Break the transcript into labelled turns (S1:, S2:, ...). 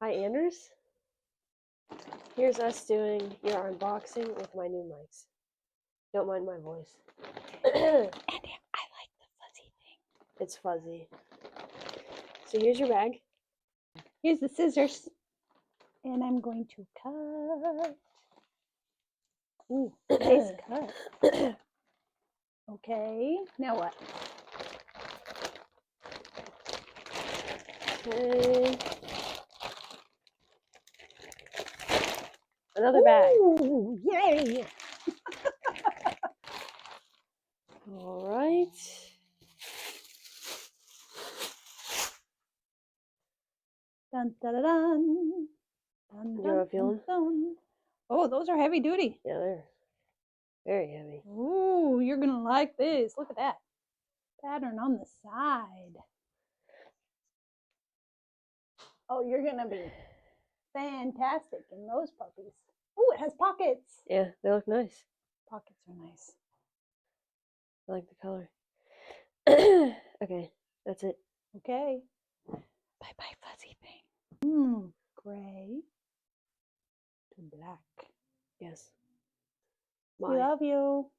S1: Hi, Anders. Here's us doing your unboxing with my new mics. Don't mind my voice.
S2: And I like the fuzzy thing.
S1: It's fuzzy. So here's your bag.
S2: Here's the scissors. And I'm going to cut. Ooh, nice cut. Okay, now what?
S1: Okay. Another bag.
S2: Ooh, yay!
S1: All right.
S2: Dun dun dun dun. Dun,
S1: You have a feeling?
S2: dun. Oh, those are heavy duty.
S1: Yeah, they're very heavy.
S2: Ooh, you're gonna like this. Look at that pattern on the side. Oh, you're gonna be fantastic in those puppies. Ooh, it has pockets.
S1: Yeah, they look nice.
S2: Pockets are nice.
S1: I like the color. Okay, that's it.
S2: Okay. Bye bye, fuzzy thing. Gray to black.
S1: Yes.
S2: We love you.